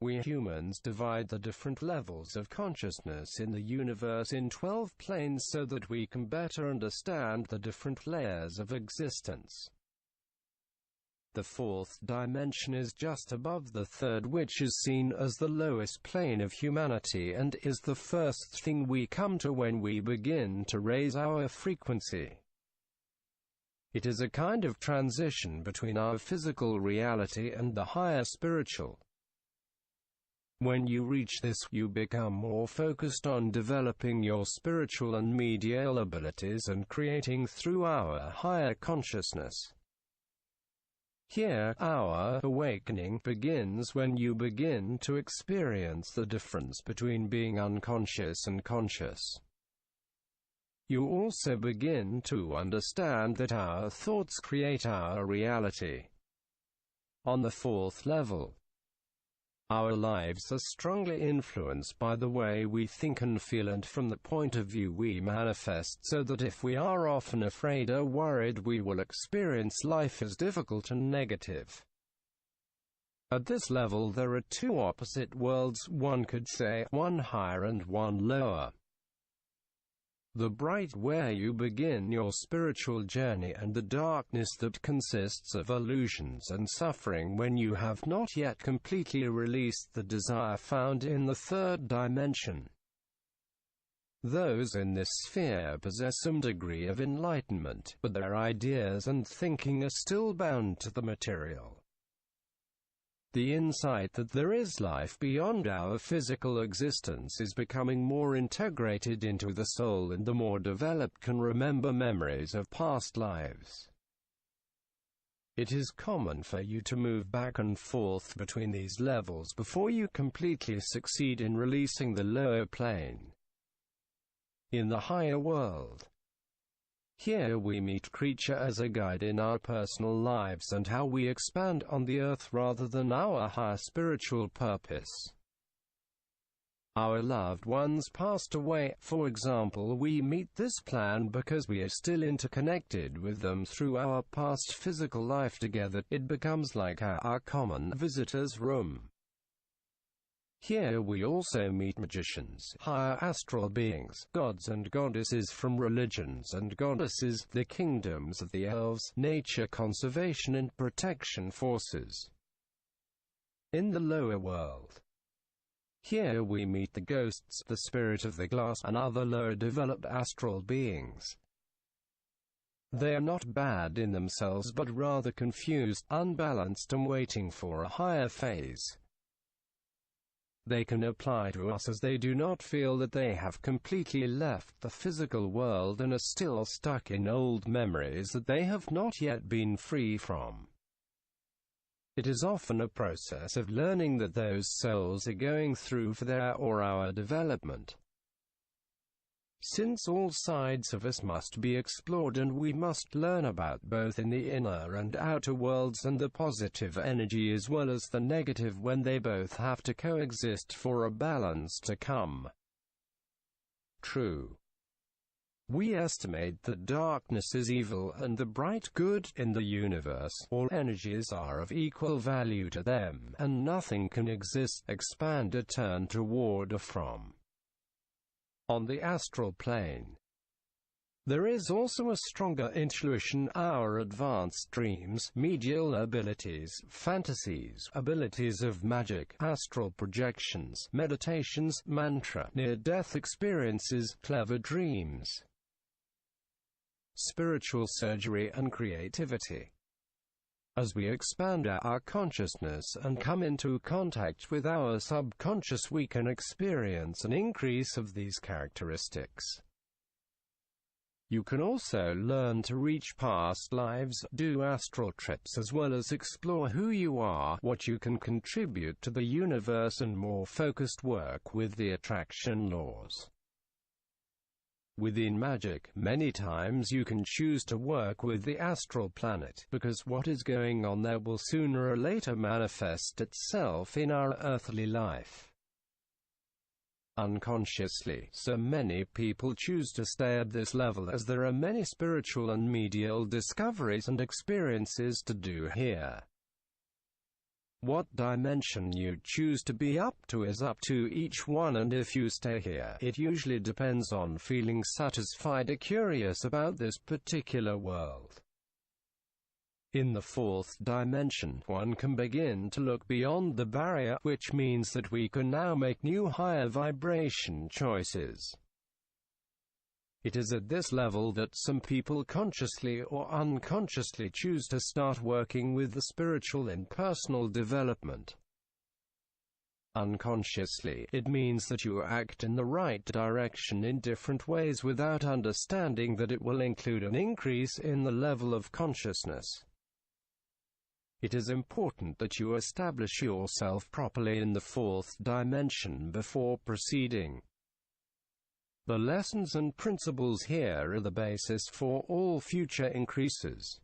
We humans divide the different levels of consciousness in the universe in 12 planes so that we can better understand the different layers of existence. The fourth dimension is just above the third, which is seen as the lowest plane of humanity and is the first thing we come to when we begin to raise our frequency. It is a kind of transition between our physical reality and the higher spiritual. When you reach this, you become more focused on developing your spiritual and medial abilities and creating through our higher consciousness. Here, our awakening begins when you begin to experience the difference between being unconscious and conscious. You also begin to understand that our thoughts create our reality. On the fourth level, our lives are strongly influenced by the way we think and feel and from the point of view we manifest, so that if we are often afraid or worried, we will experience life as difficult and negative. At this level there are two opposite worlds, one could say, one higher and one lower. The bright where you begin your spiritual journey, and the darkness that consists of illusions and suffering when you have not yet completely released the desire found in the third dimension. Those in this sphere possess some degree of enlightenment, but their ideas and thinking are still bound to the material. The insight that there is life beyond our physical existence is becoming more integrated into the soul, and the more developed can remember memories of past lives. It is common for you to move back and forth between these levels before you completely succeed in releasing the lower plane. In the higher world, here we meet creature as a guide in our personal lives and how we expand on the earth rather than our higher spiritual purpose. Our loved ones passed away, for example. We meet this plan because we are still interconnected with them through our past physical life together. It becomes like our common visitor's room. Here we also meet magicians, higher astral beings, gods and goddesses from religions and goddesses, the kingdoms of the elves, nature conservation and protection forces. In the lower world, here we meet the ghosts, the spirit of the glass, and other lower developed astral beings. They are not bad in themselves but rather confused, unbalanced and waiting for a higher phase. They can apply to us as they do not feel that they have completely left the physical world and are still stuck in old memories that they have not yet been free from. It is often a process of learning that those souls are going through for their or our development. Since all sides of us must be explored and we must learn about both in the inner and outer worlds, and the positive energy as well as the negative, when they both have to coexist for a balance to come true. We estimate that darkness is evil and the bright good in the universe. All energies are of equal value to them, and nothing can exist, expand or turn toward or from. On the astral plane, there is also a stronger intuition, our advanced dreams, medial abilities, fantasies, abilities of magic, astral projections, meditations, mantra, near-death experiences, clever dreams, spiritual surgery and creativity. As we expand our consciousness and come into contact with our subconscious, we can experience an increase of these characteristics. You can also learn to reach past lives, do astral trips, as well as explore who you are, what you can contribute to the universe, and more focused work with the attraction laws. Within magic, many times you can choose to work with the astral planet, because what is going on there will sooner or later manifest itself in our earthly life. unconsciously. So many people choose to stay at this level as there are many spiritual and medial discoveries and experiences to do here. What dimension you choose to be up to is up to each one, and if you stay here, it usually depends on feeling satisfied or curious about this particular world. In the fourth dimension, one can begin to look beyond the barrier, which means that we can now make new higher vibration choices. It is at this level that some people consciously or unconsciously choose to start working with the spiritual in personal development. Unconsciously, it means that you act in the right direction in different ways without understanding that it will include an increase in the level of consciousness. It is important that you establish yourself properly in the fourth dimension before proceeding. The lessons and principles here are the basis for all future increases.